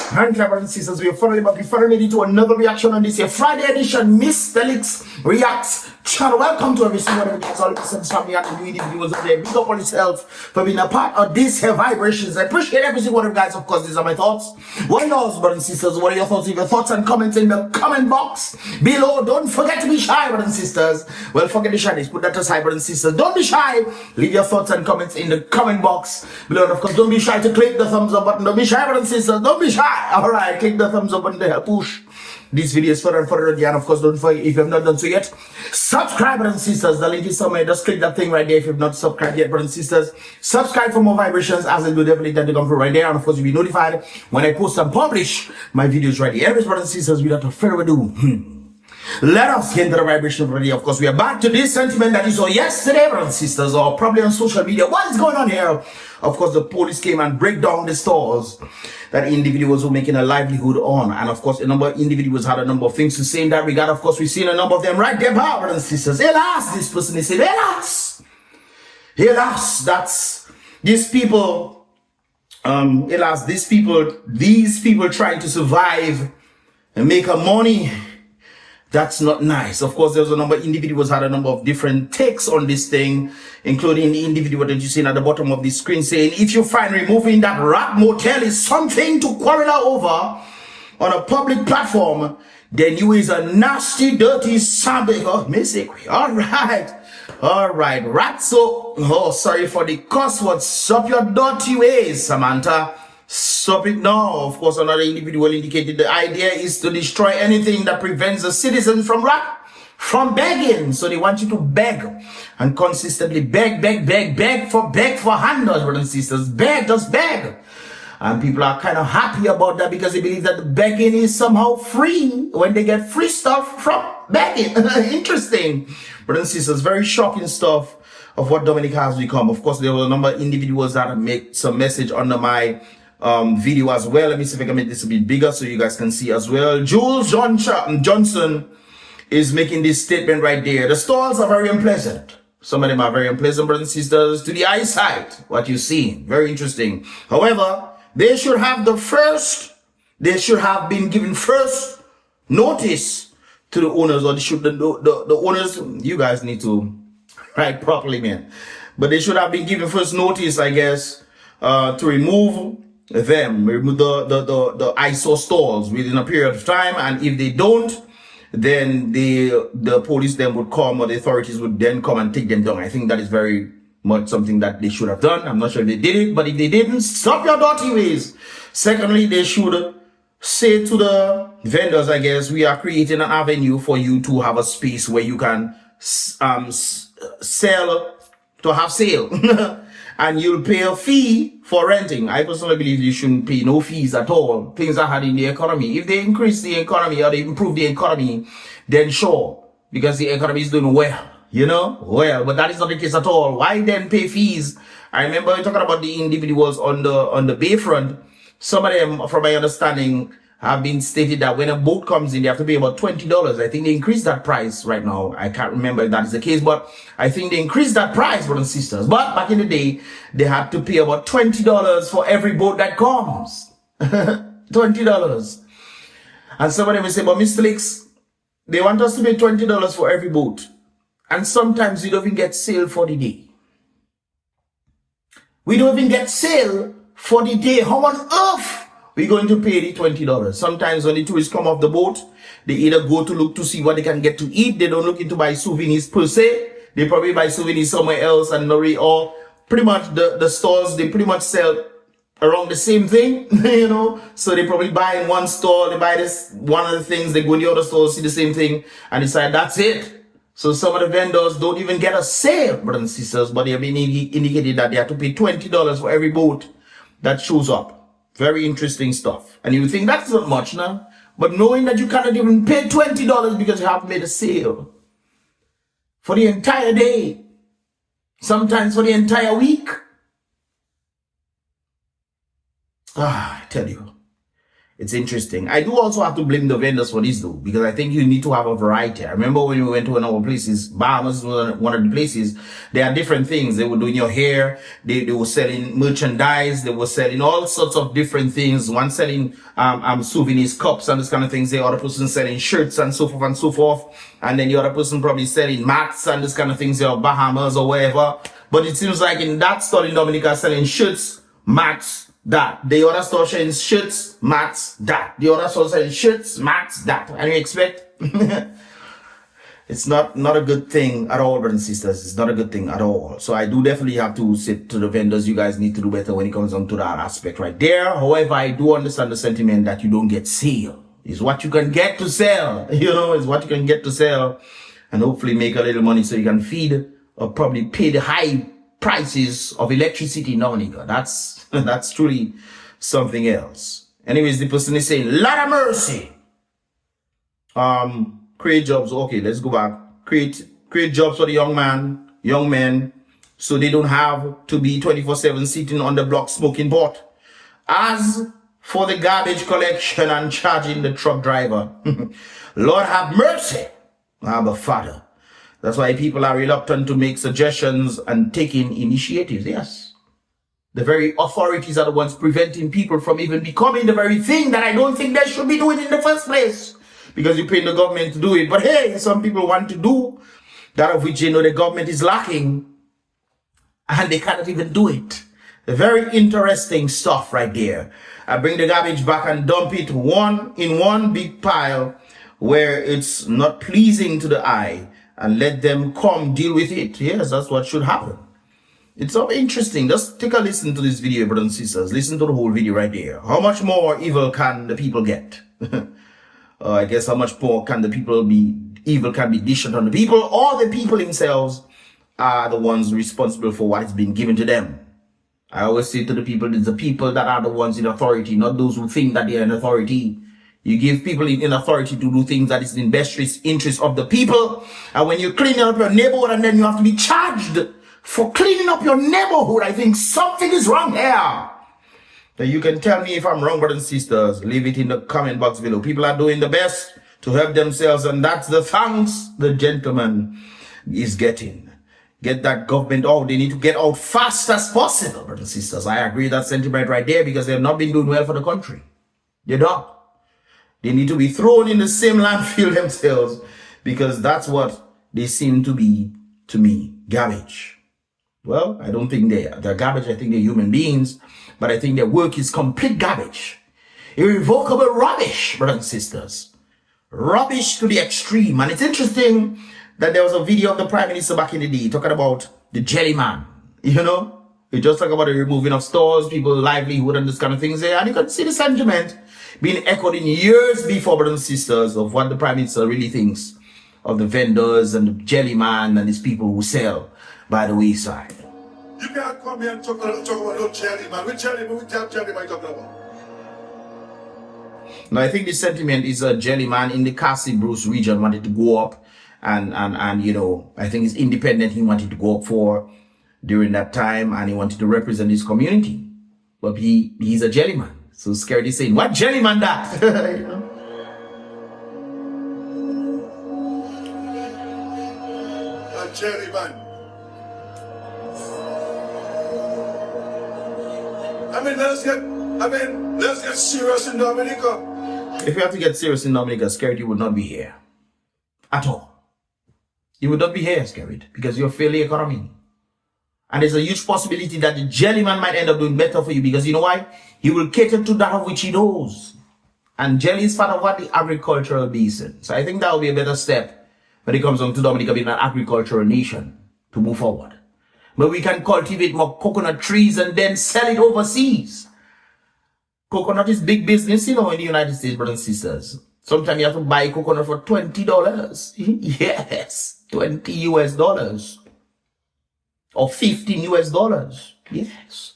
And brothers and sisters, we are finally ready to another reaction on this here Friday edition Mystelics Reacts channel. Welcome to every single one of you guys, all the listeners, family, and the individuals out there. Big up on yourself for being a part of this here vibrations. I appreciate every single one of you guys. Of course, these are my thoughts. What are yours, brothers and sisters? What are your thoughts? Leave your thoughts and comments in the comment box below. Don't forget to be shy, brothers and sisters. Well, forget the shyness. Put that aside, brothers and sisters. Don't be shy. Leave your thoughts and comments in the comment box below. And of course, don't be shy to click the thumbs up button. Don't be shy, brothers and sisters. Don't be shy. All right, click the thumbs up button to help push these videos further and further. And of course, don't forget, if you have not done so yet, subscribe, brothers and sisters. The link is somewhere. Just click that thing right there if you have not subscribed yet, brothers and sisters. Subscribe for more vibrations, as it will definitely tend to come through right there. And of course, you'll be notified when I post and publish my videos right here. Anyways, brothers and sisters, without further ado, let us get into the vibration already. Of course, we are back to this sentiment that you saw yesterday, brothers and sisters, or probably on social media. What is going on here? Of course, the police came and break down the stores that individuals were making a livelihood on. And of course, a number of individuals had a number of things to say in that regard. Of course, we've seen a number of them right there, brothers and sisters. Hélas, this person is saying, hélas. Hélas, that's these people, hélas, these people trying to survive and make a money. That's not nice. Of course, there's a number of individuals had a number of different takes on this thing, including the individual that you see at the bottom of the screen saying, if you find removing that rat motel is something to quarrel over on a public platform, then you is a nasty, dirty sabbath. Oh, mistake. All right. All right. Rat. So, oh, sorry for the cuss word. Stop your dirty ways, Samantha. Stop it now. Of course, another individual indicated the idea is to destroy anything that prevents the citizens from begging. So they want you to beg and consistently beg for handouts, brothers and sisters. Beg, just beg. And people are kind of happy about that because they believe that the begging is somehow free when they get free stuff from begging. Interesting. Brothers and sisters, very shocking stuff of what Dominica has become. Of course, there were a number of individuals that have made some message under my video as well. Let me see if I can make this a bit bigger so you guys can see as well. Jules Johnson is making this statement right there. The stalls are very unpleasant. Some of them are very unpleasant, brothers and sisters, to the eyesight. What you see, very interesting. However, they should have been given first notice to the owners, or the owners. You guys need to write properly, man. But they should have been given first notice, I guess, to remove the eyesore stalls within a period of time. And if they don't, then the police then would come, or the authorities would then come and take them down. I think that is very much something that they should have done. I'm not sure if they did it, but if they didn't, stop your dirty ways. Secondly, they should say to the vendors, I guess, we are creating an avenue for you to have a space where you can sell, to have sale. And you'll pay a fee for renting. I personally believe you shouldn't pay no fees at all. Things are hard in the economy. If they increase the economy or they improve the economy, then sure, because the economy is doing well, you know? Well, but that is not the case at all. Why then pay fees? I remember talking about the individuals on the bayfront. Some of them, from my understanding, have been stated that when a boat comes in, they have to pay about $20. I think they increased that price right now. I can't remember if that is the case, but I think they increased that price, brothers and sisters. But back in the day, they had to pay about $20 for every boat that comes. $20. And some of them will say, but Mystelics, they want us to pay $20 for every boat. And sometimes we don't even get sale for the day. We don't even get sale for the day. How on earth we're going to pay the $20? Sometimes when the tourists come off the boat, they either go to look to see what they can get to eat. They don't look into buy souvenirs per se. They probably buy souvenirs somewhere else, and or pretty much the stores, they pretty much sell around the same thing, you know. So they probably buy in one store, they buy this one of the things, they go in the other store, see the same thing, and decide that's it. So some of the vendors don't even get a sale, brothers and sisters, but they have been indicated that they have to pay $20 for every boat that shows up. Very interesting stuff. And you would think that's not much now. But knowing that you cannot even pay $20 because you haven't made a sale for the entire day, sometimes for the entire week. I tell you, It's interesting. I do also have to blame the vendors for this though, because I think you need to have a variety. I remember when we went to one of our places, Bahamas was one of the places, there are different things. They were doing your hair, they were selling merchandise, they were selling all sorts of different things. One selling souvenirs, cups and this kind of things. The other person selling shirts and so forth and so forth. And then the other person probably selling mats and this kind of things, or Bahamas or wherever. But it seems like in that store in Dominica selling shirts, mats, that. The other store selling shirts, mats, that. The other store selling shirts, mats, that. And you expect? It's not a good thing at all, brothers and sisters. It's not a good thing at all. So I do definitely have to say to the vendors, you guys need to do better when it comes on to that aspect right there. However, I do understand the sentiment that you don't get sale. It's what you can get to sell. You know, it's what you can get to sell. And hopefully make a little money so you can feed or probably pay the high prices of electricity in Dominica. That's truly something else. Anyways, the person is saying, Lord of mercy. Create jobs. Okay, let's go back. Create jobs for the young men, so they don't have to be 24/7 sitting on the block smoking pot. As for the garbage collection and charging the truck driver, Lord have mercy. Abba Father. That's why people are reluctant to make suggestions and taking initiatives. Yes. The very authorities are the ones preventing people from even becoming the very thing that I don't think they should be doing in the first place. Because you're paying the government to do it. But hey, some people want to do that of which, you know, the government is lacking. And they cannot even do it. Very interesting stuff right there. I bring the garbage back and dump it in one big pile where it's not pleasing to the eye. And let them come deal with it. Yes, that's what should happen. It's so interesting. Just take a listen to this video, brothers and sisters. Listen to the whole video right there. How much more evil can the people get? I guess how much more can the people be, evil can be dished on the people, or the people themselves are the ones responsible for what is being given to them. I always say to the people, it's the people that are the ones in authority, not those who think that they are in authority. You give people in authority to do things that is in best interest of the people. And when you clean up your neighborhood and then you have to be charged for cleaning up your neighborhood, I think something is wrong here. Now you can tell me if I'm wrong, brothers and sisters. Leave it in the comment box below. People are doing the best to help themselves, and that's the thanks the gentleman is getting. Get that government out. They need to get out fast as possible, brothers and sisters. I agree with that sentiment right there, because they've not been doing well for the country. They don't. They need to be thrown in the same landfill themselves, because that's what they seem to be, to me, garbage. Well, I don't think they're garbage. I think they're human beings, but I think their work is complete garbage. Irrevocable rubbish, brothers and sisters. Rubbish to the extreme. And it's interesting that there was a video of the Prime Minister back in the day talking about the jelly man. You know, he just talk about the removing of stores, people's livelihood and this kind of things there. And you can see the sentiment being echoed in years before, brothers and sisters, of what the Prime Minister really thinks of the vendors and the jelly man and these people who sell by the wayside. You can't come here and talk about no jelly man. Which jelly man? Which jelly man you talking about? Now, I think the sentiment is a jelly man in the Cassie Bruce region wanted to go up and you know, I think it's independent he wanted to go up for during that time, and he wanted to represent his community. But he's a jelly man. So SKERRIT is saying, what jelly man that? You know? A jelly man. Let's get serious in Dominica. If we have to get serious in Dominica, SKERRIT, you would not be here. At all. You would not be here, SKERRIT, because you're failing economy. And there's a huge possibility that the jelly man might end up doing better for you, because you know why? He will cater to that of which he knows. And jelly is part of what the agricultural basin. So I think that will be a better step when it comes on to Dominica being an agricultural nation to move forward. But we can cultivate more coconut trees and then sell it overseas. Coconut is big business, you know, in the United States, brothers and sisters. Sometimes you have to buy coconut for $20. Yes, $20 US. Or $15 US. Yes.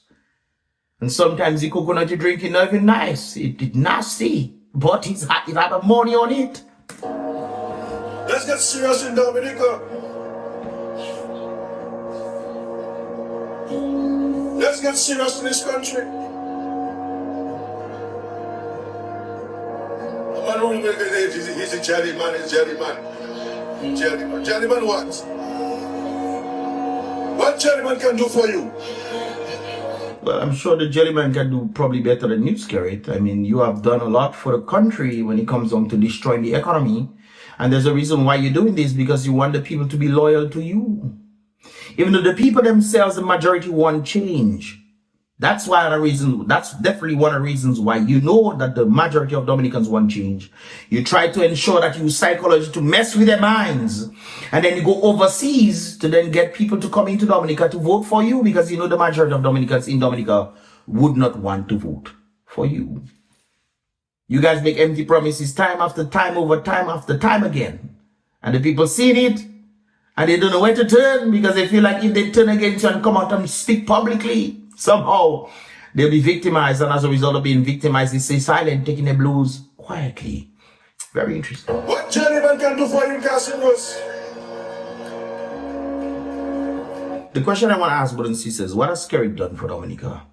And sometimes the coconut you drink is not even nice. It's nasty. But it had money on it. Let's get serious in Dominica. Let's get serious in this country. know he's a jelly man, he's jelly man. Jelly man. Jelly man what? What jelly man can do for you? Well, I'm sure the jellyman can do probably better than you, SKERRIT. I mean, you have done a lot for the country when it comes on to destroying the economy. And there's a reason why you're doing this, because you want the people to be loyal to you. Even though the people themselves, the majority, want change. That's why the reason, that's definitely one of the reasons why you know that the majority of Dominicans want change. You try to ensure that you use psychology to mess with their minds. And then you go overseas to then get people to come into Dominica to vote for you, because you know the majority of Dominicans in Dominica would not want to vote for you. You guys make empty promises time after time over time after time again. And the people seen it, and they don't know where to turn, because they feel like if they turn against you and come out and speak publicly, somehow they'll be victimized, and as a result of being victimized, they stay silent, taking their blues quietly. Very interesting. What jellyman can do for you, Casinos? The question I want to ask, brothers and sisters, what has SKERRIT done for Dominica?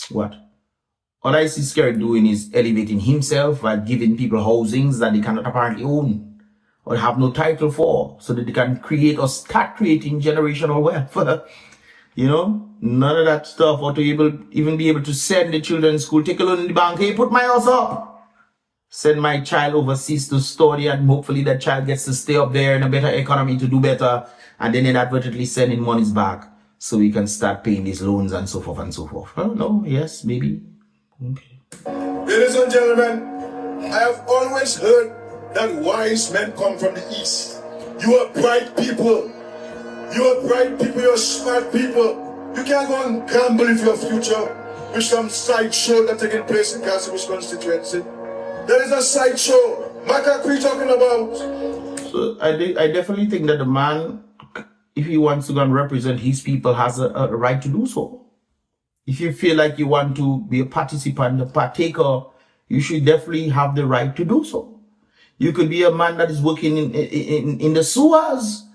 What? All I see SKERRIT doing is elevating himself by giving people housings that they cannot apparently own or have no title for, so that they can create or start creating generational wealth. You know, none of that stuff, or to even be able to send the children to school, take a loan in the bank, hey, put my house up. Send my child overseas to study, and hopefully that child gets to stay up there in a better economy to do better, and then inadvertently sending monies back so we can start paying these loans and so forth and so forth. Oh, no, yes, maybe. Okay. Ladies and gentlemen, I have always heard that wise men come from the east. You are bright people. You're bright people, you're smart people. You can't go and gamble with your future with some sideshow that's taking place in Casinos constituency. There is a sideshow. What are you talking about? So I definitely think that the man, if he wants to go and represent his people, has a right to do so. If you feel like you want to be a participant, a partaker, you should definitely have the right to do so. You could be a man that is working in the sewers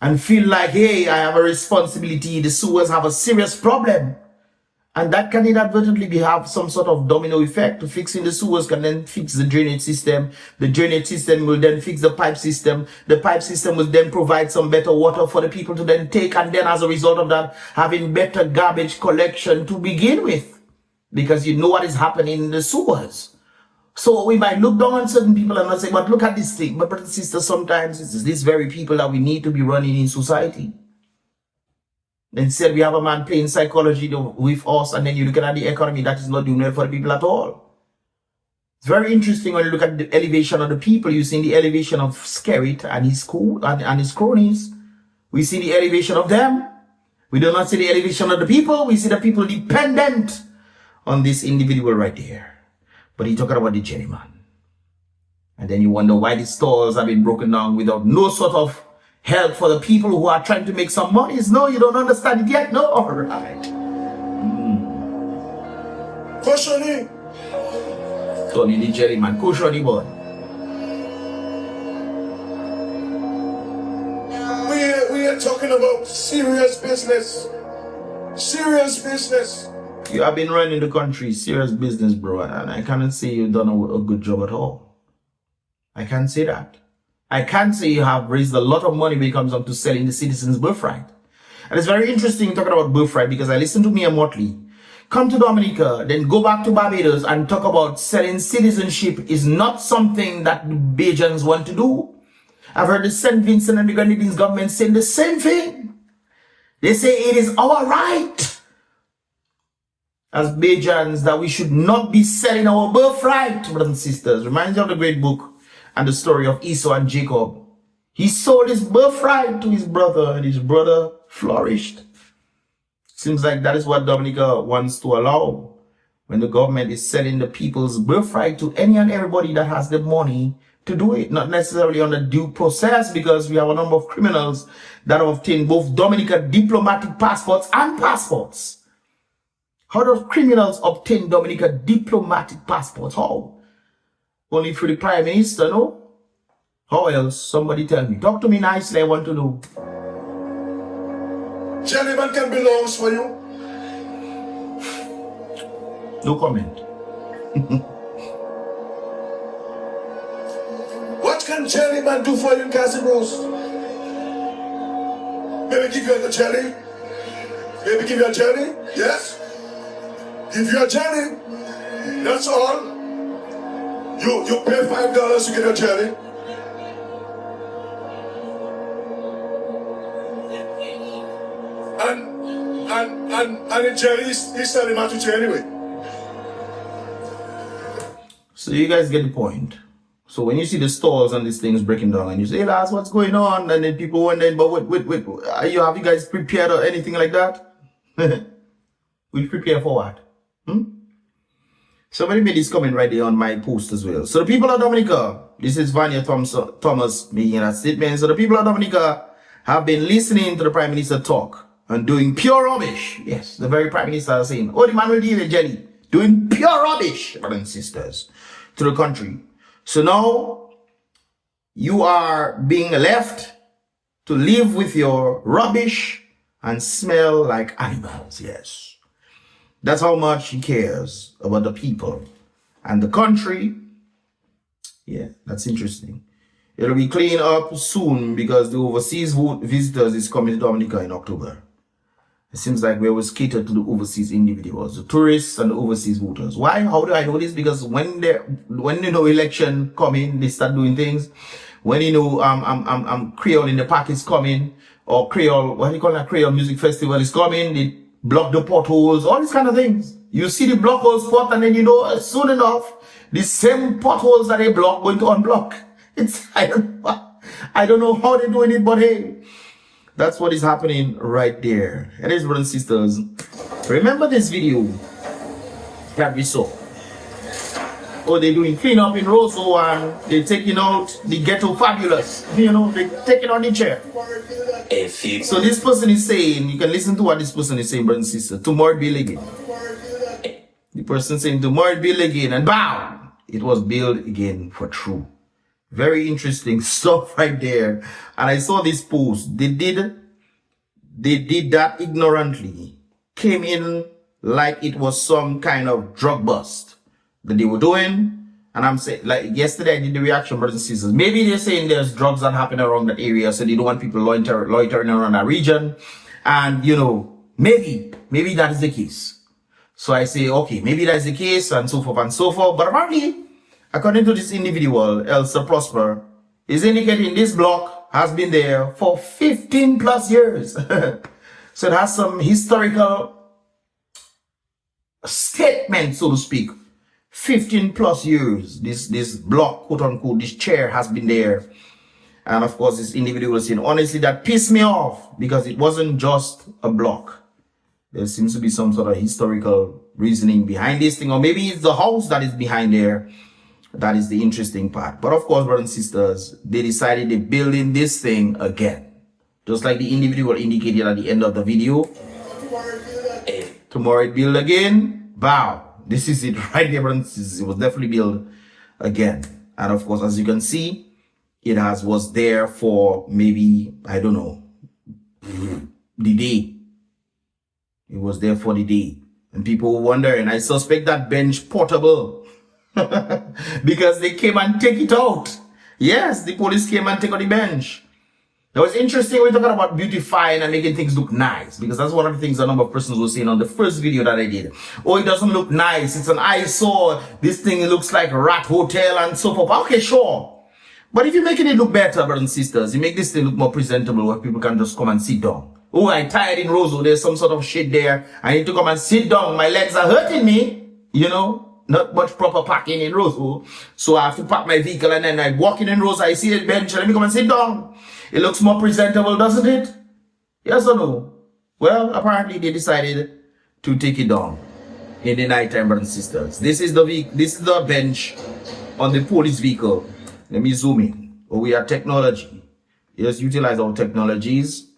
and feel like, hey, I have a responsibility. The sewers have a serious problem. And that can inadvertently have some sort of domino effect. To fixing the sewers can then fix the drainage system. The drainage system will then fix the pipe system. The pipe system will then provide some better water for the people to then take. And then as a result of that, having better garbage collection to begin with. Because you know what is happening in the sewers. So we might look down on certain people and not say, but look at this thing. But brothers and sisters, sometimes it's these very people that we need to be running in society. Instead, we have a man playing psychology with us, and then you look at the economy that is not doing well for the people at all. It's very interesting when you look at the elevation of the people. You see the elevation of SKERRIT and his school and his cronies. We see the elevation of them. We do not see the elevation of the people. We see the people dependent on this individual right there. But he's talking about the jellyman. And then you wonder why the stores have been broken down without no sort of help for the people who are trying to make some money. No, you don't understand it yet? No? All right. Koshoni. Tony the jellyman. Koshoni boy. We are talking about serious business. Serious business. You have been running the country, serious business, bro, and I cannot say you've done a good job at all. I can't say that. I can't say you have raised a lot of money when it comes down to selling the citizens' birthright. And it's very interesting talking about birthright, because I listened to Mia Motley come to Dominica, then go back to Barbados and talk about selling citizenship is not something that Bajans want to do. I've heard the St. Vincent and the Grenadines government saying the same thing. They say it is our right as Bajans that we should not be selling our birthright, brothers and sisters. Reminds you of the great book and the story of Esau and Jacob. He sold his birthright to his brother, and his brother flourished. Seems like that is what Dominica wants to allow, when the government is selling the people's birthright to any and everybody that has the money to do it. Not necessarily on a due process, because we have a number of criminals that have obtained both Dominica diplomatic passports and passports. How do criminals obtain Dominica diplomatic passports? How? Only through the Prime Minister, no? How else? Somebody tell me. Talk to me nicely, I want to know. Jellyman can be loans for you. No comment. can jelly man do for you in Castle Rose? Maybe give you a jelly? Maybe give you a jelly? Yes? Give you a jelly? That's all. You pay $5 to get a jelly. And the jelly is selling out to you anyway. So you guys get the point. So when you see the stalls and these things breaking down and you say, hey lads, what's going on? And then people wondering, but wait, have you guys prepared or anything like that? We prepare for what? Somebody made this comment right there on my post as well. So the people of Dominica, this is Vanya Thomas making that statement. So the people of Dominica have been listening to the Prime Minister talk and doing pure rubbish. Yes, the very Prime Minister is saying, oh, the man will deal with jelly. Doing pure rubbish, brothers and sisters, to the country. So now you are being left to live with your rubbish and smell like animals. Yes. That's how much he cares about the people and the country. Yeah, that's interesting. It'll be cleaned up soon because the overseas visitors is coming to Dominica in October. It seems like we always cater to the overseas individuals, the tourists and the overseas voters. Why? How do I know this? Because when election coming, they start doing things. When Creole in the Park is coming, or Creole, what do you call that? Creole Music Festival is coming, they block the potholes, all these kind of things. You see the block hole spot, and then you know soon enough, the same potholes that they block going to unblock. I don't know how they're doing it, but hey, that's what is happening right there. And brothers and sisters, remember this video that we saw? Oh, they're doing cleanup in ROSEAU and they're taking out the ghetto fabulous. You know, they're taking on the chair. So this person is saying, you can listen to what this person is saying, brothers and sisters. Tomorrow be again. The person saying tomorrow be again, and bam! It was built again for true. Very interesting stuff right there. And I saw this post. They did that ignorantly. Came in like it was some kind of drug bust that they were doing. And I'm saying, like yesterday I did the reaction, brothers and sisters. Maybe they're saying there's drugs that happen around that area, so they don't want people loitering around that region. And you know, maybe that is the case. So I say, okay, maybe that is the case, and so forth and so forth. But apparently, according to this individual, Elsa Prosper, is indicating this block has been there for 15 plus years. So it has some historical statement, so to speak. 15 plus years, this block, quote unquote, this chair has been there. And of course, this individual is saying, honestly, that pissed me off because it wasn't just a block. There seems to be some sort of historical reasoning behind this thing, or maybe it's the house that is behind there. That is the interesting part. But of course, brothers and sisters, they decided they're building this thing again. Just like the individual indicated at the end of the video. Tomorrow it build again. Wow. This is it right there, brothers and sisters. It was definitely built again. And of course, as you can see, it was there for maybe, I don't know, the day. It was there for the day. And people were wondering, I suspect that bench portable. Because they came and take it out. Yes, the police came and take out the bench. It was interesting. We're talking about beautifying and making things look nice, because that's one of the things a number of persons were saying on the first video that I did. Oh, it doesn't look nice. It's an eyesore. This thing looks like a rat hotel and so forth. Okay, sure. But if you're making it look better, brothers and sisters, you make this thing look more presentable where people can just come and sit down. Oh, I'm tired in ROSEAU. There's some sort of shit there. I need to come and sit down. My legs are hurting me. You know, not much proper parking in ROSEAU. So I have to park my vehicle, and then I walk in ROSEAU. I see a bench. Let me come and sit down. It looks more presentable, doesn't it? Yes or no? Well, apparently they decided to take it down in the night time, brothers and sisters. This is the bench on the police vehicle. Let me zoom in. Oh, we are technology. Yes, utilize our technologies.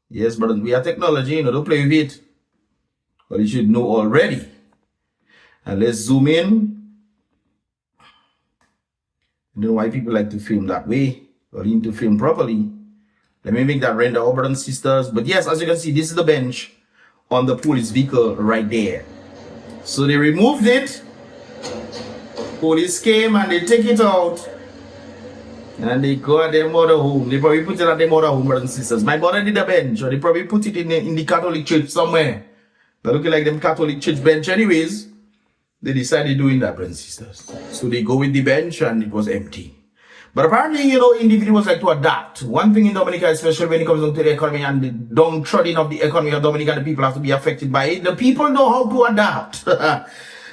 Yes, brothers, we are technology. You know, don't play with it. But you should know already. And let's zoom in. I don't know why people like to film that way, or need to film properly. Let me make that render over, brothers and sisters. But yes, as you can see, this is the bench on the police vehicle right there. So they removed it. Police came and they take it out. And they go at their mother home. They probably put it at their mother home, brothers and sisters. My mother did a bench, or they probably put it in the Catholic church somewhere. They're looking like them Catholic church bench anyways. They decided doing that, brothers and sisters. So they go with the bench and it was empty. But apparently, you know, individuals like to adapt. One thing in Dominica, especially when it comes to the economy and the downtrodden of the economy of Dominica, the people have to be affected by it. The people know how to adapt.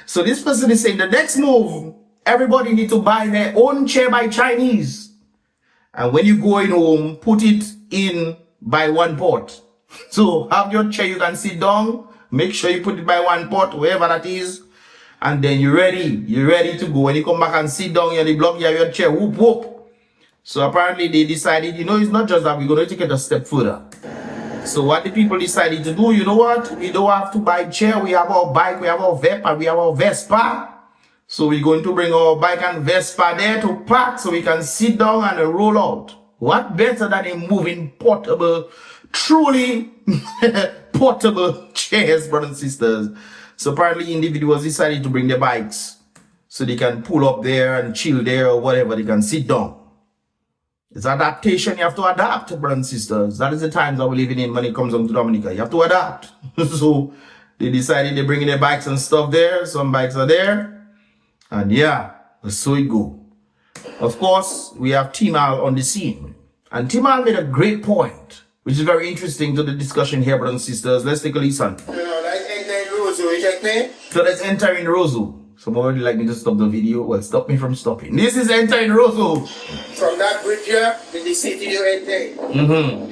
So this person is saying the next move, everybody need to buy their own chair by Chinese. And when you go in home, put it in by one pot. So have your chair, you can sit down. Make sure you put it by one pot, wherever that is. And then you're ready to go. When you come back and sit down in the block, you have your chair, whoop, whoop. So apparently they decided, you know, it's not just that, we're going to take it a step further. So what the people decided to do, you know what? We don't have to buy chair. We have our bike, we have our Vespa, we have our Vespa. So we're going to bring our bike and Vespa there to park so we can sit down and roll out. What better than a moving portable, truly portable chairs, brothers and sisters. So apparently individuals decided to bring their bikes so they can pull up there and chill there or whatever. They can sit down. It's adaptation. You have to adapt, brothers and sisters. That is the times that we're living in when it comes on to Dominica. You have to adapt. So they decided they're bringing their bikes and stuff there. Some bikes are there. And yeah, so it go. Of course, we have Timal on the scene. And Timal made a great point, which is very interesting to the discussion here, brothers and sisters. Let's take a listen. So let's enter in ROSEAU. Somebody would like me to stop the video. Well, stop me from stopping. This is entering ROSEAU. From that bridge here, in the city you enter.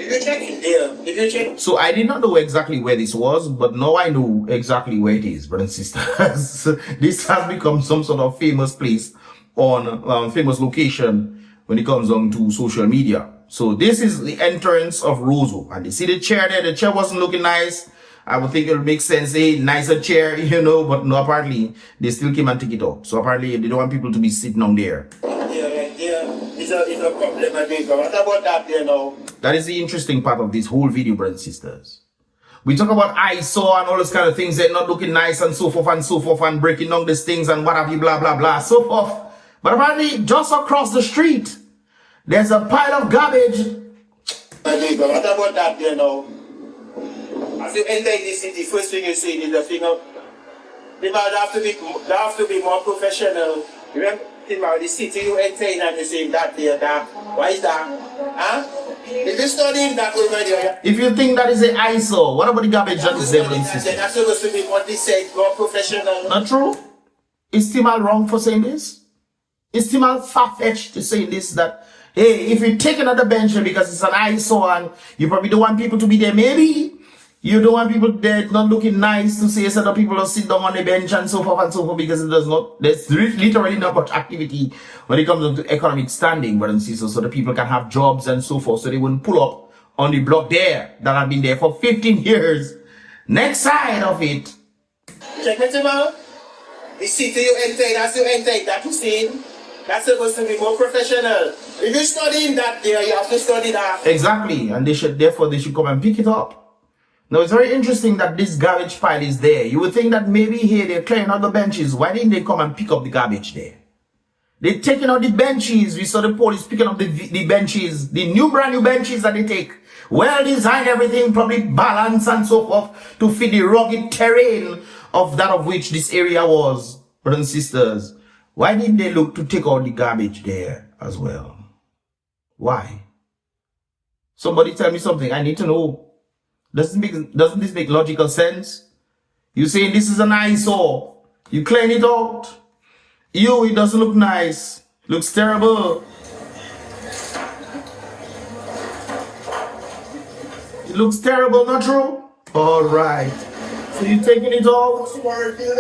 If you check in there, if you check. So I did not know exactly where this was, but now I know exactly where it is, brothers and sisters. This has become some sort of famous place on famous location when it comes on to social media. So this is the entrance of ROSEAU. And you see the chair there. The chair wasn't looking nice. I would think it would make sense, a nicer chair, you know, but no, apparently they still came and took it out. So apparently they don't want people to be sitting on there. It's a problem, I think. What about that there now? That is the interesting part of this whole video, brothers and sisters. We talk about eyesore and all those kind of things. They're not looking nice and so forth and breaking down these things and what have you, blah, blah, blah, so forth. But apparently just across the street, there's a pile of garbage. I think. What about that there now? As you enter in the city, first thing you see is the thing of people have to be more professional. Remember, the city you enter in and you see that there, that. Why is that? Huh? If you studying that over there. If you think that is an eyesore, what about the garbage that is there, brothers and Then sisters? that's supposed to be more decent, more professional. Not true? Is Timal wrong for saying this? Is Timal far-fetched to say this, that, hey, if you take another bench because it's an eyesore and you probably don't want people to be there, maybe you don't want people there not looking nice to say other people will sit down on the bench and so forth because it does not, there's literally not much activity when it comes to economic standing, brothers and sisters, so the people can have jobs and so forth, so they wouldn't pull up on the block there that have been there for 15 years. Next side of it. Check it out. The city you enter, that's you enter, that you see. That's supposed to be more professional. If you're studying that there, you have to study that. Exactly, and therefore they should come and pick it up. Now, it's very interesting that this garbage pile is there. You would think that maybe here they're clearing out the benches. Why didn't they come and pick up the garbage there? They're taking out the benches. We saw the police picking up the benches, the brand new benches that they take. Well designed, everything, probably balanced and so forth to fit the rugged terrain of that of which this area was, brothers and sisters. Why didn't they look to take out the garbage there as well? Why? Somebody tell me something. I need to know. Doesn't this make logical sense? You saying this is an eyesore. You clean it out. It doesn't look nice. Looks terrible. It looks terrible, not true? Alright. So you're taking it out.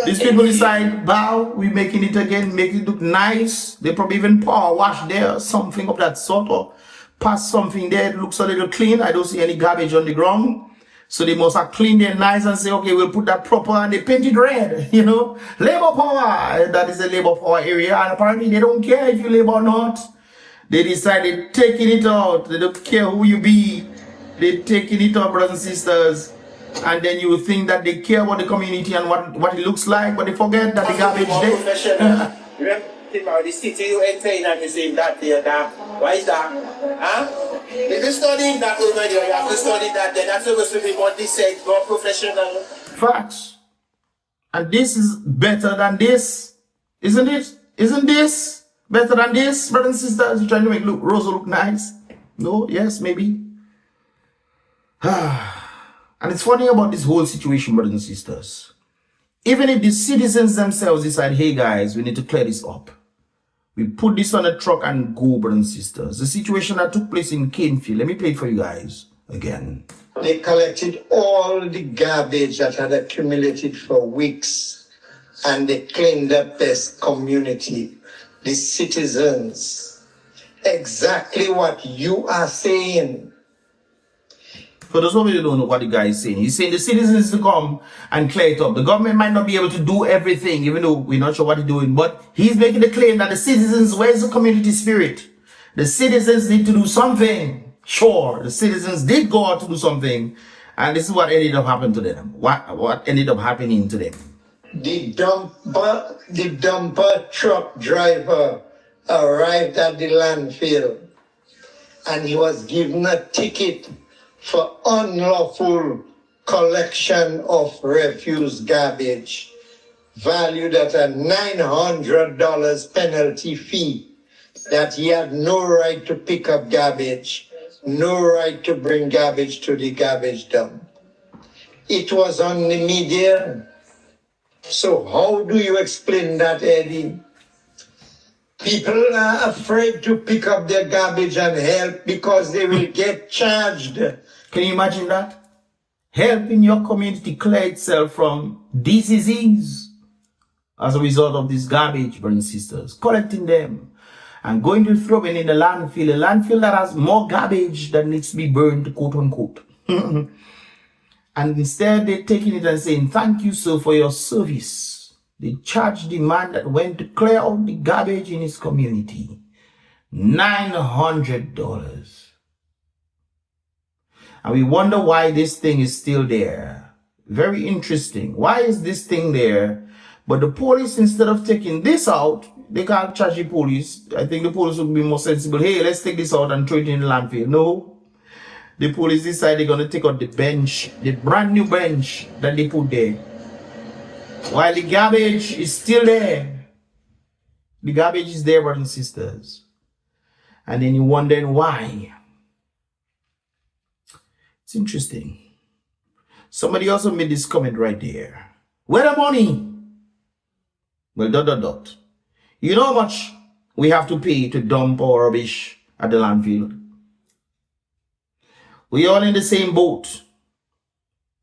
These people decide, bow, we're making it again, make it look nice. They probably even power wash there, something of that sort, or pass something there. It looks a little clean. I don't see any garbage on the ground. So they must have cleaned it nice and say, okay, we'll put that proper, and they paint it red, you know. Labor power, that is the labor power area, and apparently they don't care if you labor or not. They decided taking it out. They don't care who you be. They're taking it out, brothers and sisters. And then you think that they care about the community and what it looks like, but they forget that the garbage there. The city you enter in and you say that there, that. Why is that? Huh? If you study that over there, you have to study that there. That's supposed to be more decent, more professional. Facts. And this is better than this. Isn't it? Isn't this better than this, brothers and sisters? You're trying to make ROSEAU look nice? No? Yes, maybe. And it's funny about this whole situation, brothers and sisters. Even if the citizens themselves decide, hey guys, we need to clear this up. We put this on a truck and go, brothers and sisters. The situation that took place in Canefield, let me play it for you guys again. They collected all the garbage that had accumulated for weeks and they cleaned up this community, the citizens. Exactly what you are saying. For those of you who don't know what the guy is saying, he's saying the citizens to come and clear it up. The government might not be able to do everything, even though we're not sure what he's doing, but he's making the claim that the citizens, where's the community spirit? The citizens need to do something. Sure, the citizens did go out to do something, and this is what ended up happening to them. What ended up happening to them? The dumper truck driver arrived at the landfill and he was given a ticket for unlawful collection of refuse garbage valued at a $900 penalty fee, that he had no right to pick up garbage, no right to bring garbage to the garbage dump. It was on the media. So how do you explain that, Eddie? People are afraid to pick up their garbage and help because they will get charged. Can you imagine that? Helping your community clear itself from diseases as a result of this garbage, brothers and sisters, collecting them and going to throw them in the landfill, a landfill that has more garbage that needs to be burned, quote unquote. And instead they're taking it and saying, thank you, sir, for your service. They charged the man that went to clear out the garbage in his community $900. And we wonder why this thing is still there. Very interesting. Why is this thing there? But the police, instead of taking this out, they can't charge the police. I think the police would be more sensible. Hey, let's take this out and throw it in the landfill. No. The police decide they're going to take out the bench, the brand new bench that they put there. While the garbage is still there. The garbage is there, brothers and sisters. And then you wonder why. It's interesting. Somebody also made this comment right there. Where the money? Well, ... You know how much we have to pay to dump our rubbish at the landfill? We all in the same boat.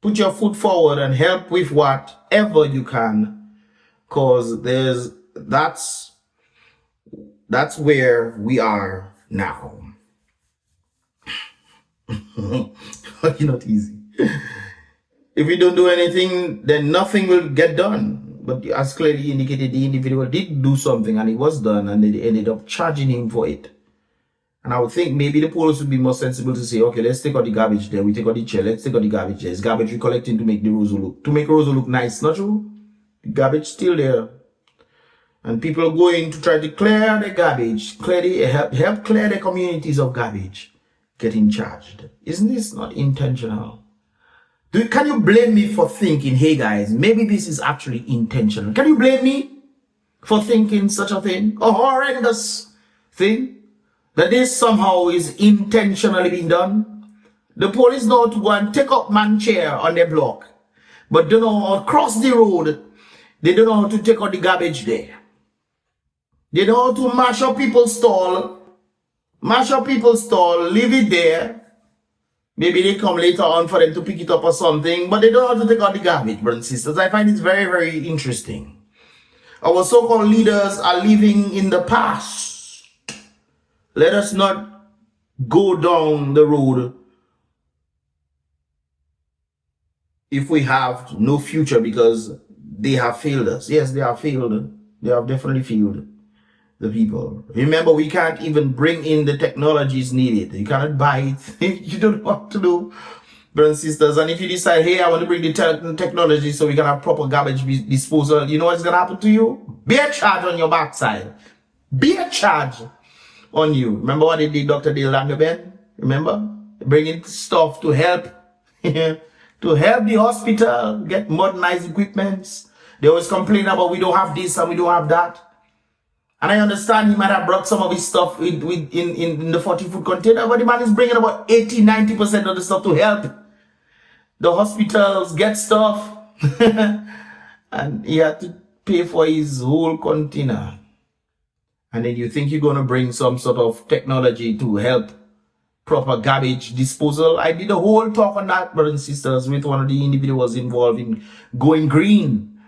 Put your foot forward and help with whatever you can, because that's where we are now. It's not easy. If we don't do anything, then nothing will get done. But as clearly indicated, the individual did do something and it was done, and they ended up charging him for it. And I would think maybe the police would be more sensible to say, okay, let's take out the garbage there. We take out the chair. Let's take out the garbage there. It's garbage we're collecting to make the ROSEAU look nice. Not true? The garbage still there. And people are going to try to clear the garbage, help clear the communities of garbage, getting charged. Isn't this not intentional? Can you blame me for thinking, hey guys, maybe this is actually intentional? Can you blame me for thinking such a thing? A horrendous thing? That this somehow is intentionally being done? The police know how to go and take up man chair on their block, but don't know how to cross the road. They don't know how to take out the garbage there. They know how to mash up people's stall, leave it there. Maybe they come later on for them to pick it up or something, but they don't know how to take out the garbage, brothers and sisters. I find it very, very interesting. Our so-called leaders are living in the past. Let us not go down the road if we have no future, because they have failed us. Yes, they have failed. They have definitely failed the people. Remember, we can't even bring in the technologies needed. You cannot buy it. You don't know what to do, brothers and sisters. And if you decide, hey, I want to bring the technology so we can have proper garbage disposal, you know what's going to happen to you? Be a charge on your backside. be a charge on you. Remember what they did, Dr. Dale Langeben? Remember? Bringing stuff to help, to help the hospital get modernized equipments. They always complain about we don't have this and we don't have that. And I understand he might have brought some of his stuff in the 40-foot container, but the man is bringing about 80-90% of the stuff to help the hospitals get stuff. And he had to pay for his whole container. And then you think you're going to bring some sort of technology to help proper garbage disposal. I did a whole talk on that, brothers and sisters, with one of the individuals involved in going green.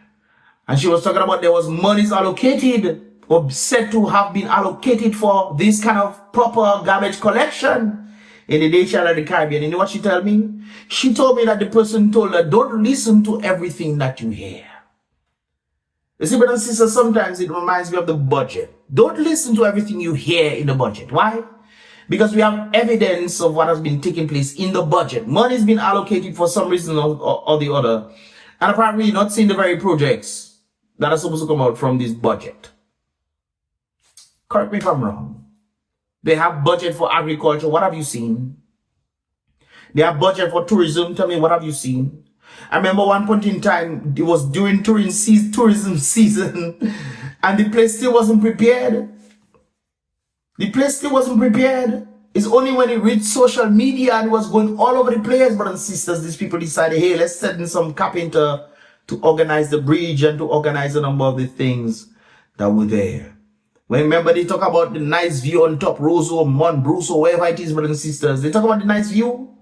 And she was talking about there was monies allocated or said to have been allocated for this kind of proper garbage collection in the nation of the Caribbean. You know what she told me? She told me that the person told her, don't listen to everything that you hear. You see, brothers and sisters, sometimes it reminds me of the budget. Don't listen to everything you hear in the budget. Why? Because we have evidence of what has been taking place in the budget. Money has been allocated for some reason or the other. And apparently you're not seeing the very projects that are supposed to come out from this budget. Correct me if I'm wrong. They have budget for agriculture. What have you seen? They have budget for tourism. Tell me, what have you seen? I remember one point in time, it was during tourism season, and the place still wasn't prepared. The place still wasn't prepared. It's only when it reached social media and was going all over the place, brothers and sisters, these people decided, hey, let's send in some carpenter to organize the bridge and to organize a number of the things that were there. When remember they talk about the nice view on top, ROSEAU, Mont Bruce, or wherever it is, brothers and sisters. They talk about the nice view.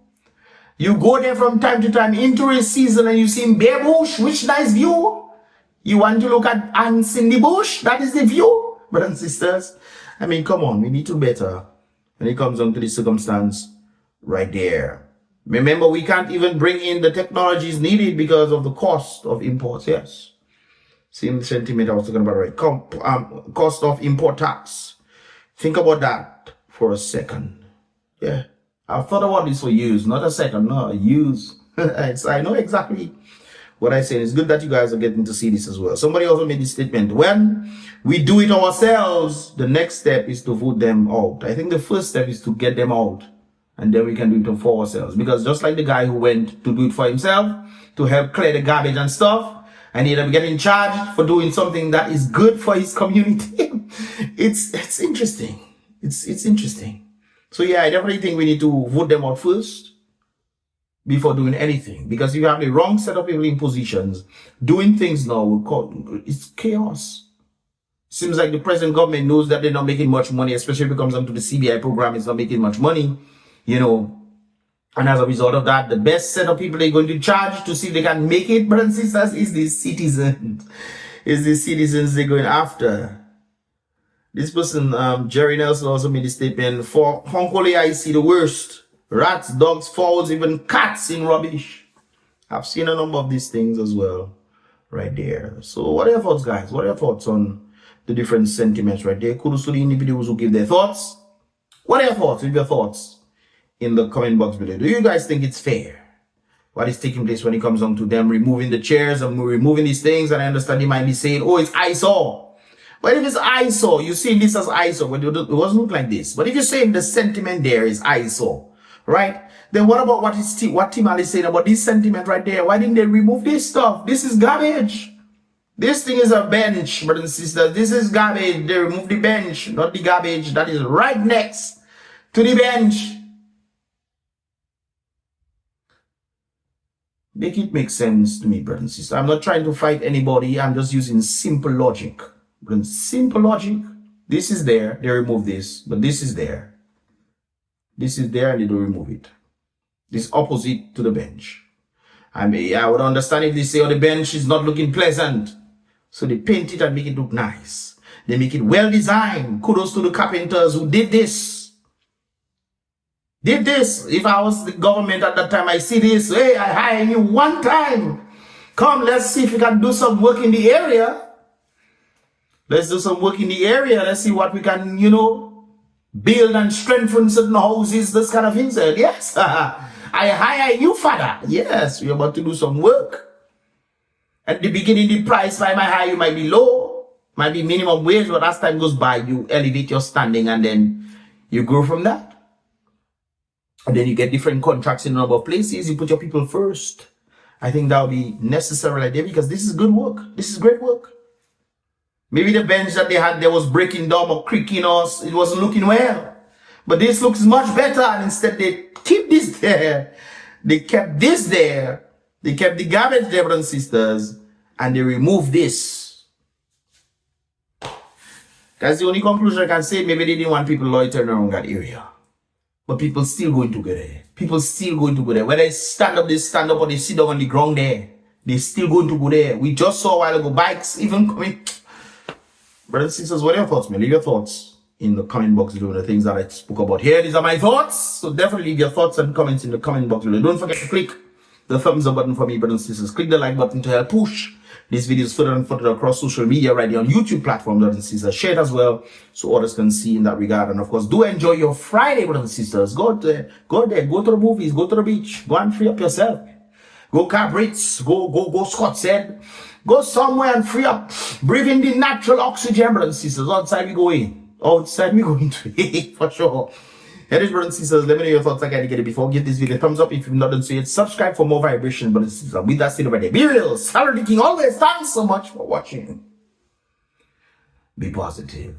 You go there from time to time in tourist season and you see bare bush. Which nice view? You want to look at ants in the bush? That is the view, brothers and sisters. I mean, come on, we need to better when it comes down to the circumstance right there. Remember, we can't even bring in the technologies needed because of the cost of imports. Yes. Same sentiment I was talking about, right? Cost of import tax. Think about that for a second. Yeah. I've thought about this for years, not a second, no, years. I know exactly what I say. It's good that you guys are getting to see this as well. Somebody also made this statement. When we do it ourselves, the next step is to vote them out. I think the first step is to get them out, and then we can do it for ourselves. Because just like the guy who went to do it for himself, to help clear the garbage and stuff, and he ended up getting charged for doing something that is good for his community. It's interesting. It's interesting. So yeah, I definitely think we need to vote them out first before doing anything. Because if you have the wrong set of people in positions, doing things now, it's chaos. Seems like the present government knows that they're not making much money, especially if it comes down to the CBI program, it's not making much money, you know. And as a result of that, the best set of people they're going to charge to see if they can make it, brothers and sisters, is the citizens. Is the citizens they're going after. This person, Jerry Nelson, also made a statement. For Honkolia, I see the worst. Rats, dogs, fowls, even cats in rubbish. I've seen a number of these things as well. Right there. So what are your thoughts, guys? What are your thoughts on the different sentiments right there? Kudos to the individuals who give their thoughts. What are your thoughts? Leave your thoughts in the comment box below. Do you guys think it's fair what is taking place when it comes on to them removing the chairs and removing these things? And I understand you might be saying, oh, it's eyesore. But if it's eyesore, you see this as eyesore, but it doesn't look like this. But if you're saying the sentiment there is eyesore, right? Then what about what Timal is saying about this sentiment right there? Why didn't they remove this stuff? This is garbage. This thing is a bench, brothers and sisters. This is garbage. They removed the bench, not the garbage that is right next to the bench. Make it make sense to me, brothers and sisters. I'm not trying to fight anybody. I'm just using simple logic. Simple logic. This is there. They remove this. But this is there. This is there and they don't remove it. This opposite to the bench. I mean, I would understand if they say, oh, the bench is not looking pleasant. So they paint it and make it look nice. They make it well designed. Kudos to the carpenters who did this. If I was the government at that time, I see this. Hey, I hire you one time. Come, let's see if you can do some work in the area. Let's do some work in the area. Let's see what we can, you know, build and strengthen certain houses, this kind of things. Yes, I hire you, Father. Yes, we're about to do some work. At the beginning, the price I might hire you might be low. Might be minimum wage, but as time goes by, you elevate your standing and then you grow from that. And then you get different contracts in a number of places. You put your people first. I think that'll be necessary idea because this is good work. This is great work. Maybe the bench that they had there was breaking down or creaking or it wasn't looking well. But this looks much better, and instead they keep this there. They kept this there. They kept the garbage there, brothers and sisters, and they removed this. That's the only conclusion I can say. Maybe they didn't want people loitering around that area. But people still going to go there. People still going to go there. Whether they stand up or they sit down on the ground there. They still going to go there. We just saw a while ago bikes even coming. Brothers and sisters, what are your thoughts, man? Leave your thoughts in the comment box below. The things that I spoke about here. These are my thoughts. So definitely leave your thoughts and comments in the comment box below. Don't forget to click the thumbs up button for me, brothers and sisters. Click the like button to help push these videos further and further across social media right here on YouTube platform, brothers and sisters. Share it as well so others can see in that regard. And of course, do enjoy your Friday, brothers and sisters. Go there, go to the movies, go to the beach, go and free up yourself. Go Cabrits, go Scott's Head. Go somewhere and free up. Breathe in the natural oxygen, brothers and sisters. Outside we go in. Outside we go into for sure. Anyways, brothers and sisters, let me know your thoughts like I did before. Give this video a thumbs up if you've not done so yet. Subscribe for more vibration, brothers and sisters. With that said over there, be real. Salary King always. Thanks so much for watching. Be positive.